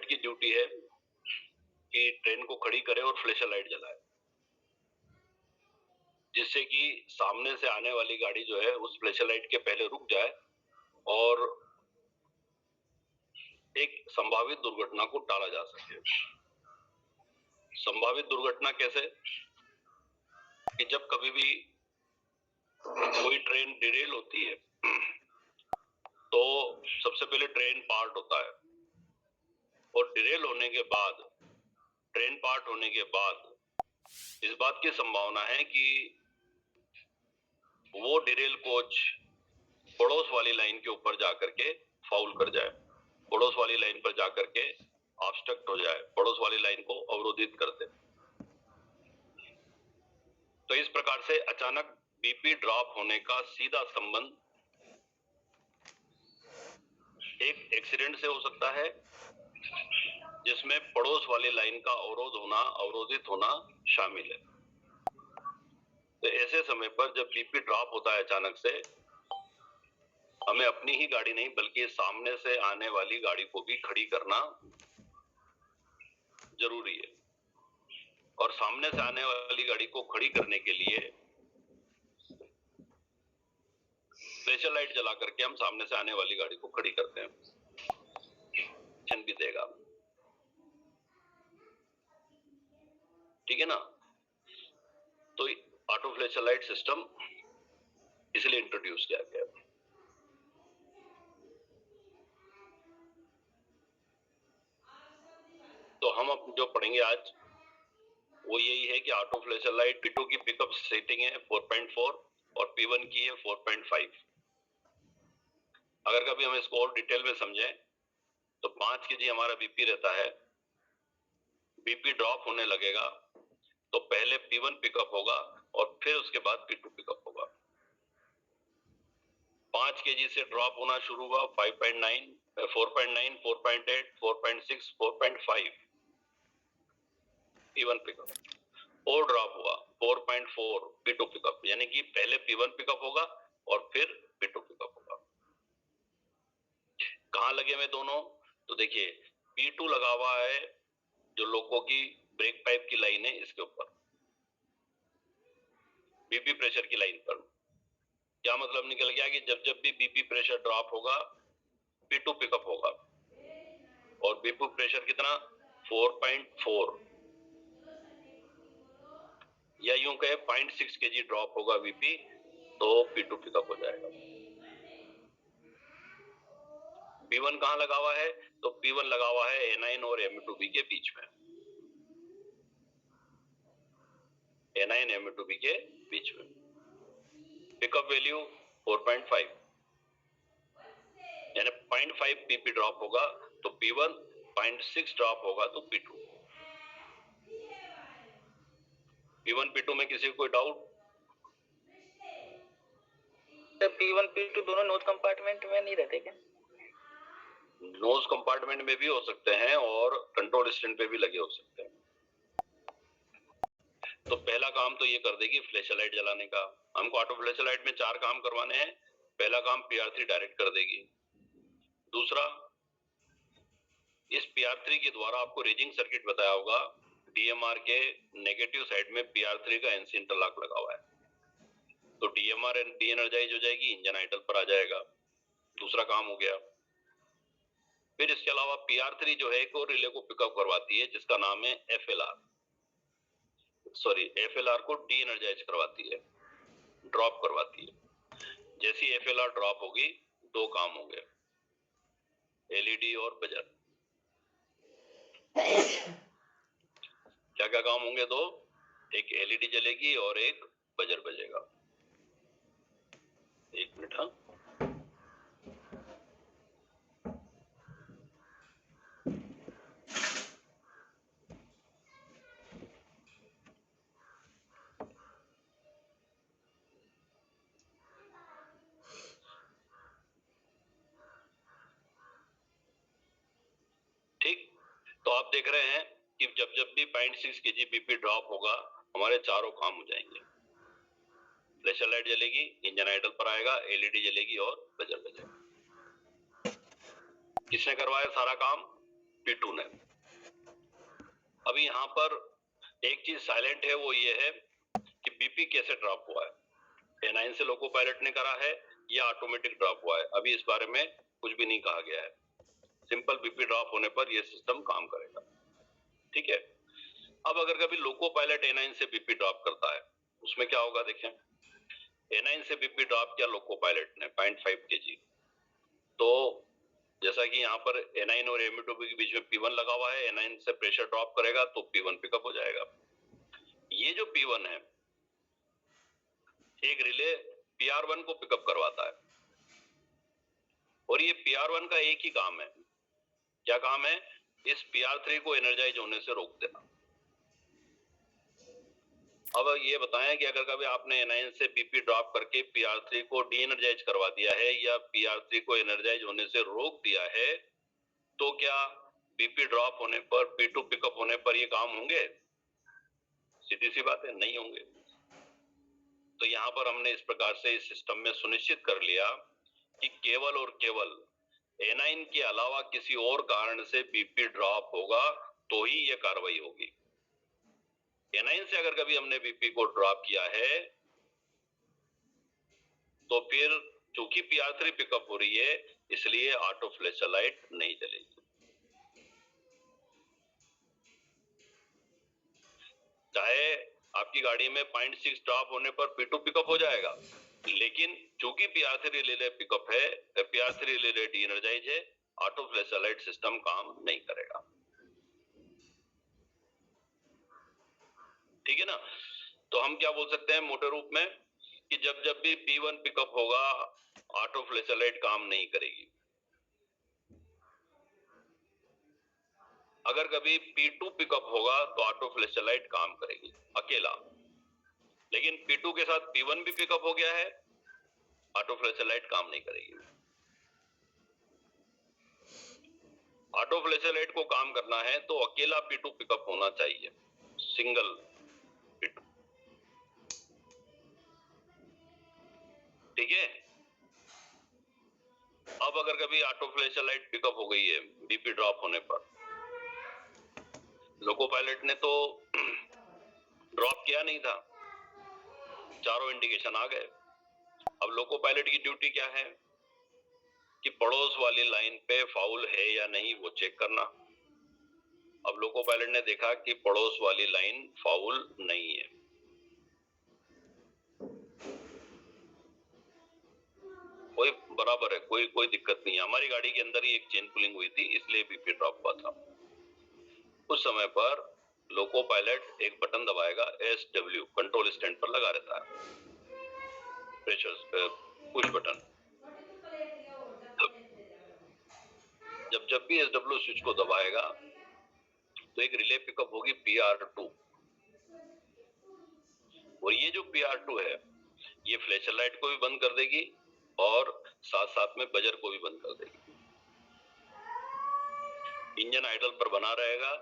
Light की duty है कि ट्रेन को खड़ी करे और फ्लैशर लाइट जलाए, जिससे कि सामने से आने वाली गाड़ी जो है उस फ्लैशर लाइट के पहले रुक जाए और एक संभावित दुर्घटना को टाला जा सके। संभावित दुर्घटना कैसे? कि जब कभी भी कोई ट्रेन डिरेल होती है तो सबसे पहले ट्रेन पार्ट होता है और डिरेल होने के बाद, ट्रेन पार्ट होने के बाद इस बात की संभावना है कि वो डिरेल कोच पड़ोस वाली लाइन के ऊपर जाकर के फाउल कर जाए, पड़ोस वाली लाइन पर जाकर के ऑब्स्ट्रक्ट हो जाए, पड़ोस वाली लाइन को अवरोधित कर दे। तो इस प्रकार से अचानक बीपी ड्रॉप होने का सीधा संबंध एक एक्सीडेंट से हो सकता है जिसमें पड़ोस वाली लाइन का अवरोध होना, अवरोधित होना शामिल है। तो ऐसे समय पर जब बीपी ड्रॉप होता है अचानक से, हमें अपनी ही गाड़ी नहीं बल्कि सामने से आने वाली गाड़ी को भी खड़ी करना जरूरी है। और सामने से आने वाली गाड़ी को खड़ी करने के लिए फ्लैशर लाइट जला करके हम सामने से आने वाली गाड़ी को खड़ी करते हैं, भी देगा। ठीक है ना? तो ऑटो फ्लैशर लाइट सिस्टम इसलिए इंट्रोड्यूस किया गया। तो हम अब जो पढ़ेंगे आज वो यही है कि ऑटो फ्लैशर लाइट P2 की पिकअप सेटिंग है 4.4 और P1 की है 4.5। अगर कभी हम इसको और डिटेल में समझें तो 5 kg हमारा बीपी रहता है, बीपी ड्रॉप होने लगेगा तो पहले P1 पिकअप होगा और फिर उसके बाद P2 पिकअप होगा। 5 kg से ड्रॉप होना शुरू हुआ 5.9, 4.9, 4.8, 4.6, 4.5 P1 पिकअप और ड्रॉप हुआ 4.4 P2 पिकअप, यानी कि पहले P1 पिकअप होगा और फिर P2 पिकअप होगा। कहां लगे हुए दोनों? तो देखिए P2 लगा हुआ है जो लोको की ब्रेक पाइप की लाइन है इसके ऊपर, बीपी प्रेशर की लाइन पर। क्या मतलब निकल गया कि जब जब भी बीपी प्रेशर ड्रॉप होगा P2 पिकअप होगा और बीपी प्रेशर कितना 4.4 या यूं कहे 0.6 kg ड्रॉप होगा बीपी तो P2 पिकअप हो जाएगा। P1 कहां लगा हुआ है? तो P1 लगा हुआ है A9 और M2B के बीच में, A9 M2B के बीच में। पिकअप वैल्यू 4.5 यानी 0.5 बीपी ड्रॉप होगा तो P1, 0.6 ड्रॉप होगा तो P2। P1 P2 में किसी को कोई डाउट? P1 P2 दोनों नोज कंपार्टमेंट में नहीं रहते क्या? नोज कंपार्टमेंट में भी हो सकते हैं और कंट्रोल स्टैंड पे भी लगे हो सकते हैं। तो पहला काम तो ये कर देगी फ्लैशर लाइट जलाने का। हमको ऑटो फ्लैशर लाइट में 4 काम करवाने हैं। पहला काम PR3 डायरेक्ट कर देगी। दूसरा, इस PR3 के द्वारा आपको रेजिंग सर्किट बताया होगा, DMR के नेगेटिव साइड में PR3 का NC इंटरलॉक लगा हुआ है, तो DMR डी एनर्जाइज हो जाएगी, इंजन आइडल पर आ जाएगा। दूसरा काम हो गया। फिर इसके अलावा PR3 जो है एक और रिले को पिकअप करवाती है जिसका नाम है FLR को डी एनर्जाइज करवाती है, ड्रॉप करवाती है। जैसी FLR ड्रॉप होगी 2 काम होंगे, LED और बजर। क्या क्या काम होंगे? 2, एक LED जलेगी और एक बजर बजेगा। एक मिनट। हाँ, ठीक। तो आप देख रहे हैं कि जब जब भी 0.6 kg बीपी ड्रॉप होगा हमारे चारों काम हो जाएंगे। फ्लैशर लाइट जलेगी, इंजन आइडल पर आएगा, LED जलेगी और बजर बजेगा। किसने करवाया सारा काम? P2 ने। अभी यहाँ पर एक चीज साइलेंट है, वो ये है कि बीपी कैसे ड्रॉप हुआ है। A9 से लोको पायलट ने करा है या ऑटोमेटिक ड्रॉप हुआ है, अभी इस बारे में कुछ भी नहीं कहा गया है। सिंपल बीपी ड्रॉप होने पर यह सिस्टम काम करेगा, ठीक है। अब अगर कभी लोको पायलट A9 से बीपी ड्रॉप करता है, उसमें क्या होगा देखें। A9 से बीपी ड्रॉप किया लोको पायलट ने 0.5 kg, तो जैसा कि यहाँ पर A9 और ME2 के बीच में P1 लगा हुआ है, A9 से प्रेशर ड्रॉप करेगा तो P1 पिकअप हो जाएगा। ये जो P1 है, एक रिले PR1 को पिकअप करवाता है, और ये PR1 का एक ही काम है। क्या काम है? इस PR3 को एनर्जाइज होने से रोक देना। अब ये बताएं कि अगर कभी आपने A9 से बीपी ड्रॉप करके PR3 को डी एनर्जाइज करवा दिया है या PR3 को एनर्जाइज होने से रोक दिया है, तो क्या बीपी ड्रॉप होने पर P2 पिकअप होने पर ये काम होंगे? सीधी सी बात है, नहीं होंगे। तो यहाँ पर हमने इस प्रकार से इस सिस्टम में सुनिश्चित कर लिया कि केवल और केवल A9 के अलावा किसी और कारण से बीपी ड्रॉप होगा तो ही यह कार्रवाई होगी। A9 से अगर कभी हमने बीपी को ड्रॉप किया है तो फिर चूंकि PR3 पिकअप हो रही है, इसलिए ऑटो फ्लैशर लाइट नहीं जलेगी। चाहे आपकी गाड़ी में 0.6 ड्रॉप होने पर P2 पिकअप हो जाएगा, लेकिन चूंकि PR3 रिले पिकअप है, PR3 रिले डी एनर्जाइज है, ऑटो फ्लैशर लाइट सिस्टम काम नहीं करेगा। ठीक है ना। तो हम क्या बोल सकते हैं मोटे रूप में कि जब जब भी P1 पिकअप होगा, ऑटो फ्लैशर लाइट काम नहीं करेगी। अगर कभी P2 पिकअप होगा तो ऑटो फ्लैशर लाइट काम करेगी अकेला, लेकिन P2 के साथ P1 भी पिकअप हो गया है, ऑटो फ्लैशर लाइट काम नहीं करेगी। ऑटो फ्लैशर लाइट को काम करना है तो अकेला P2 पिकअप होना चाहिए, सिंगल P2। ठीक है। अब अगर कभी ऑटो फ्लैशर लाइट पिकअप हो गई है बीपी ड्रॉप होने पर, लोको पायलट ने तो ड्रॉप किया नहीं था, चारों इंडिकेशन आ गए। अब लोको पायलट की ड्यूटी क्या है कि पड़ोस वाली लाइन पे फाउल है या नहीं वो चेक करना। अब लोको पायलट ने देखा कि पड़ोस वाली लाइन फाउल नहीं है, कोई बराबर है, कोई कोई दिक्कत नहीं है। हमारी गाड़ी के अंदर ही एक चेन पुलिंग हुई थी, इसलिए बीपी ड्रॉप हुआ था। उस समय पर लोको पायलट एक बटन दबाएगा, SW कंट्रोल स्टैंड पर लगा रहता है, प्रेशर पुश बटन। जब जब भी SW स्विच को दबाएगा तो एक रिले पिकअप होगी PR2, और ये जो PR2 है ये फ्लैशर लाइट को भी बंद कर देगी और साथ साथ में बजर को भी बंद कर देगी। इंजन आइडल पर बना रहेगा,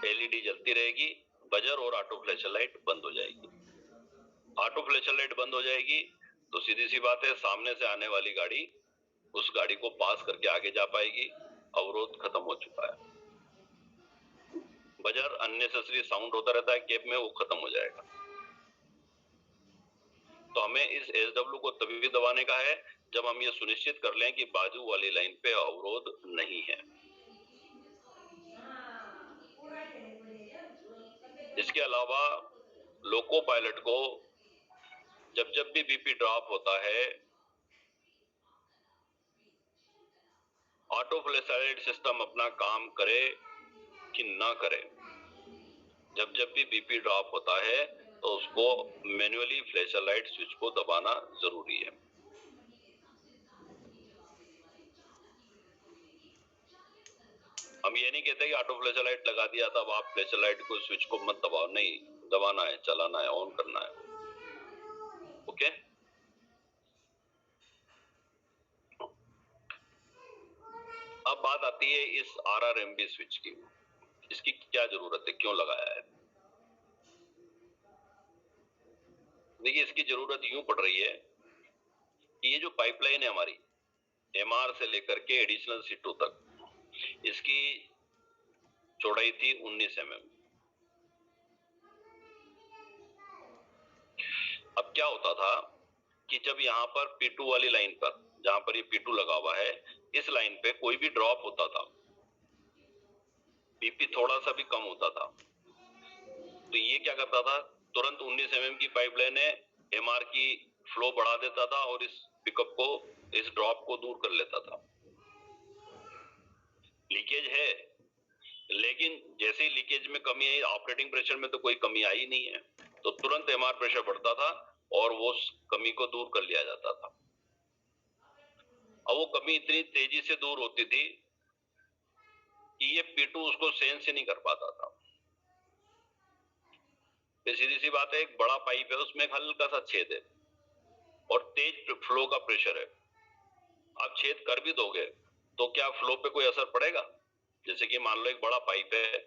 LED जलती रहेगी, बजर और ऑटो फ्लैशर लाइट बंद हो जाएगी। ऑटो फ्लैशर लाइट बंद हो जाएगी तो सीधी सी बात है, सामने से आने वाली गाड़ी उस गाड़ी को पास करके आगे जा पाएगी, अवरोध खत्म हो चुका है। बजर अननेसेसरी साउंड होता रहता है कैब में, वो खत्म हो जाएगा। तो हमें इस SW को तभी दबाने का है जब हम ये सुनिश्चित कर लें कि बाजू वाली लाइन पे अवरोध नहीं है। इसके अलावा लोको पायलट को जब जब भी बीपी ड्रॉप होता है, ऑटो फ्लैशर लाइट सिस्टम अपना काम करे कि ना करे, जब जब भी बीपी ड्रॉप होता है तो उसको मैन्युअली फ्लैशर लाइट स्विच को दबाना जरूरी है। हम ये नहीं कहते कि ऑटो फ्लैशर लाइट लगा दिया था, अब आप फ्लैशर लाइट को स्विच को मत दबाओ, नहीं, दबाना है, चलाना है, ऑन करना है। ओके। अब बात आती है इस RRMB स्विच की, इसकी क्या जरूरत है, क्यों लगाया है। देखिए, इसकी जरूरत यूं पड़ रही है कि ये जो पाइपलाइन है हमारी MR से लेकर के एडिशनल C2 तक, इसकी चौड़ाई थी 19 mm। अब क्या होता था कि जब यहाँ पर P2 वाली लाइन पर, जहां पर ये P2 लगा हुआ है, इस लाइन पे कोई भी ड्रॉप होता था, BP थोड़ा सा भी कम होता था, तो ये क्या करता था, तुरंत 19 mm की पाइपलाइन है MR की फ्लो बढ़ा देता था और इस पिकअप को, इस ड्रॉप को दूर कर लेता था। लीकेज है, लेकिन जैसे ही लीकेज में कमी आई, ऑपरेटिंग प्रेशर में तो कोई कमी आई नहीं है, तो तुरंत MR प्रेशर बढ़ता था और वो कमी को दूर कर लिया जाता था। अब वो कमी इतनी तेजी से दूर होती थी कि ये P2 उसको सेंस ही नहीं कर पाता था। सीधी सी बात है, एक बड़ा पाइप है, उसमें एक हल्का सा छेद है और तेज फ्लो का प्रेशर है। आप छेद कर भी दोगे तो क्या फ्लो पे कोई असर पड़ेगा? जैसे कि मान लो एक बड़ा पाइप है,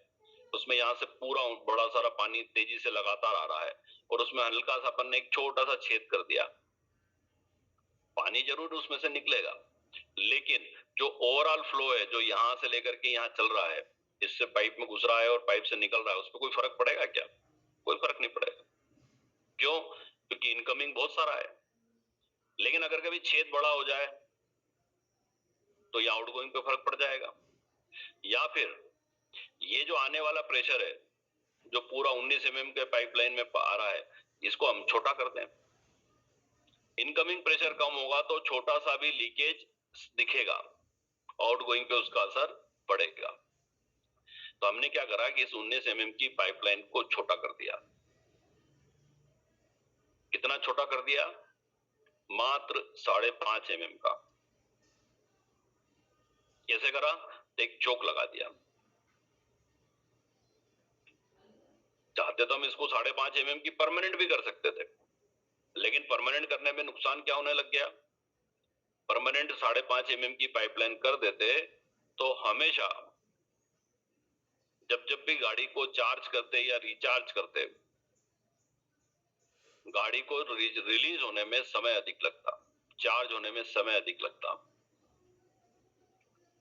उसमें यहाँ से पूरा बड़ा सारा पानी तेजी से लगातार आ रहा है और उसमें हल्का सा अपन ने एक छोटा सा छेद कर दिया, पानी जरूर उसमें से निकलेगा, लेकिन जो ओवरऑल फ्लो है, जो यहां से लेकर के यहाँ चल रहा है, इससे पाइप में घुस रहा है और पाइप से निकल रहा है, उस पर कोई फर्क पड़ेगा क्या? कोई फर्क नहीं पड़ेगा। क्यों? क्योंकि इनकमिंग बहुत सारा है। लेकिन अगर कभी छेद बड़ा हो जाए तो ये आउटगोइंग पे फर्क पड़ जाएगा। या फिर ये जो आने वाला प्रेशर है, जो पूरा 19 mm के पाइपलाइन में आ रहा है, इसको हम छोटा कर दें, इनकमिंग प्रेशर कम होगा तो छोटा सा भी लीकेज दिखेगा, आउटगोइंग पे उसका असर पड़ेगा। तो हमने क्या करा कि इस 19 mm की पाइपलाइन को छोटा कर दिया। कितना छोटा कर दिया? मात्र 5.5 mm का। कैसे करा? एक चोक लगा दिया। चाहते तो हम इसको 5.5 mm की परमानेंट भी कर सकते थे, लेकिन परमानेंट करने में नुकसान क्या होने लग गया? परमानेंट 5.5 mm की पाइपलाइन कर देते तो हमेशा जब जब भी गाड़ी को चार्ज करते या रिचार्ज करते, गाड़ी को रिलीज होने में समय अधिक लगता, चार्ज होने में समय अधिक लगता।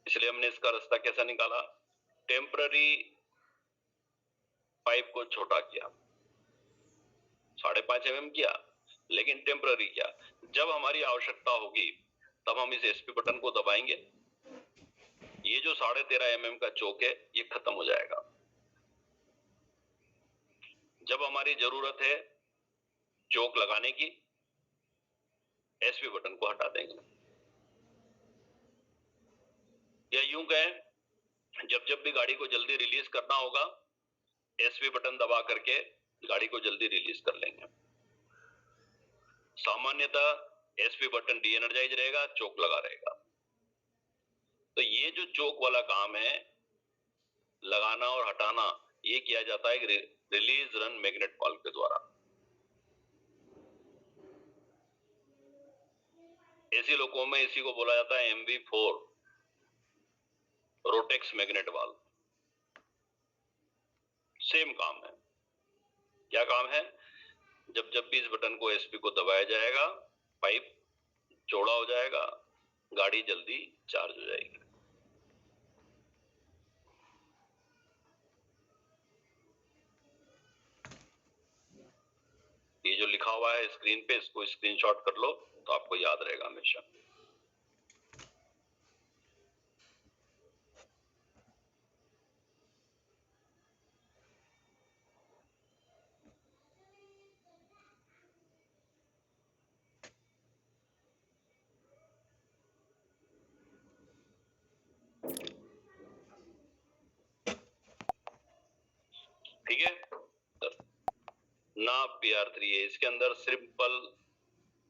इसलिए हमने इसका रास्ता कैसा निकाला? टेम्पररी पाइप को छोटा किया, 5.5 mm किया, लेकिन टेम्पररी किया। जब हमारी आवश्यकता होगी तब हम इस एसपी बटन को दबाएंगे, ये जो 13.5 mm का चोक है ये खत्म हो जाएगा। जब हमारी जरूरत है चोक लगाने की, एसपी बटन को हटा देंगे। या यूं कहें, जब जब भी गाड़ी को जल्दी रिलीज करना होगा, एसपी बटन दबा करके गाड़ी को जल्दी रिलीज कर लेंगे। सामान्यतः एसपी बटन डी एनर्जाइज रहेगा, चोक लगा रहेगा। तो ये जो चोक वाला काम है, लगाना और हटाना, ये किया जाता है रिलीज रन मैग्नेट वाल्व के द्वारा। एसी लोगों में इसी को बोला जाता है MV4 Rotex magnet valve. Same काम है। क्या काम है? जब जब भी इस बटन को एसपी को दबाया जाएगा, पाइप चौड़ा हो जाएगा, गाड़ी जल्दी चार्ज हो जाएगी। ये जो लिखा हुआ है स्क्रीन पे, इसको स्क्रीनशॉट कर लो तो आपको याद रहेगा हमेशा। ठीक है, ना PR3 है, इसके अंदर सिंपल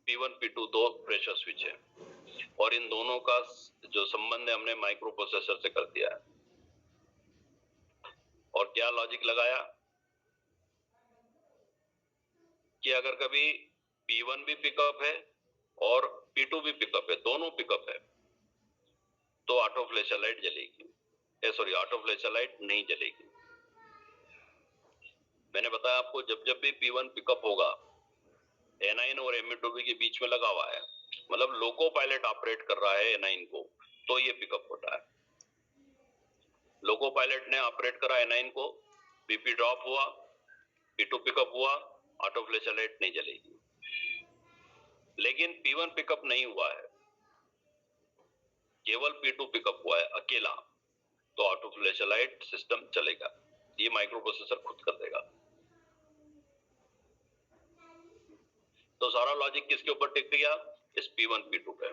P1 P2 दो प्रेशर स्विच है और इन दोनों का जो संबंध है हमने माइक्रो प्रोसेसर से कर दिया है। और क्या लॉजिक लगाया कि अगर कभी P1 भी पिकअप है और P2 भी पिकअप है, दोनों पिकअप है, तो ऑटो फ्लैशर लाइट जलेगी, ऑटो फ्लैशर लाइट नहीं जलेगी। मैंने बताया आपको, जब जब भी P1 पिकअप होगा, N9 और ME2B के बीच में लगा हुआ है, मतलब लोको पायलट ऑपरेट कर रहा है N9 को, तो ये पिकअप होता है। लोको पायलट ने ऑपरेट करा N9 को, बीपी ड्रॉप हुआ, P2 पिकअप हुआ, ऑटो फ्लैश लाइट नहीं जलेगी। लेकिन P1 पिकअप नहीं हुआ है, केवल P2 पिकअप हुआ है अकेला, तो ऑटो फ्लैश लाइट सिस्टम चलेगा। ये माइक्रो प्रोसेसर खुद कर देगा। तो सारा लॉजिक किसके ऊपर टिक गया? इस P1 P2 पे।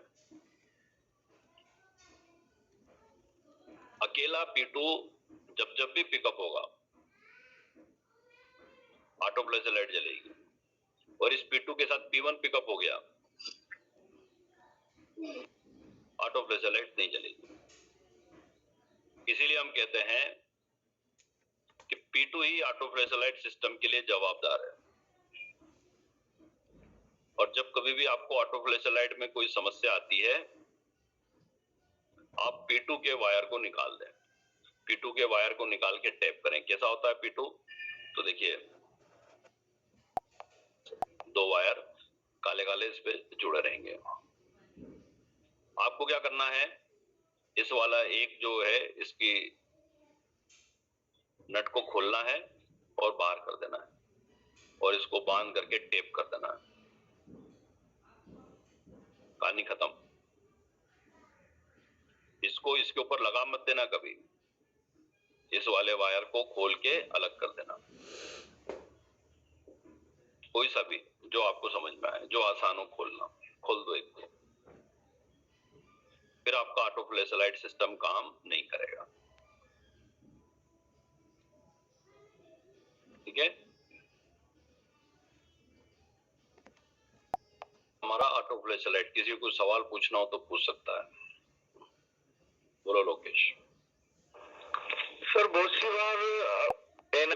अकेला P2 जब जब भी पिकअप होगा ऑटो फ्लैश लाइट जलेगी, और इस P2 के साथ P1 पिकअप हो गया, ऑटो फ्लैश लाइट नहीं जलेगी। इसीलिए हम कहते हैं कि P2 ही ऑटो फ्लैश लाइट सिस्टम के लिए जवाबदार है। और जब कभी भी आपको ऑटो फ्लैश लाइट में कोई समस्या आती है, आप P2 के वायर को निकाल दें। P2 के वायर को निकाल के टैप करें। कैसा होता है P2? तो देखिए, दो वायर काले काले इस पे जुड़े रहेंगे। आपको क्या करना है, इस वाला एक जो है इसकी नट को खोलना है और बाहर कर देना है, और इसको बांध करके टेप कर देना है। कहानी खत्म। इसको इसके ऊपर लगा मत देना कभी। इस वाले वायर को खोल के अलग कर देना, कोई सा भी जो आपको समझ में आए, जो आसान हो खोलना, खोल दो एक को। फिर आपका ऑटो फ्लैश लाइट सिस्टम काम नहीं करेगा। ठीक है? हमारा ऑटो फ्लैश लाइट, किसी को सवाल पूछना हो तो पूछ सकता है। बोलो लोकेश। सर बहुत सी बार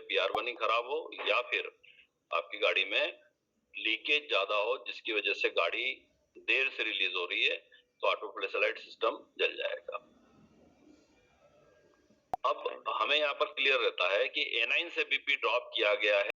PR1 ही खराब हो, या फिर आपकी गाड़ी में लीकेज ज्यादा हो जिसकी वजह से गाड़ी देर से रिलीज हो रही है, तो ऑटो फ्लैश लाइट सिस्टम जल जाएगा। अब हमें यहाँ पर क्लियर रहता है कि A9 से BP ड्रॉप किया गया है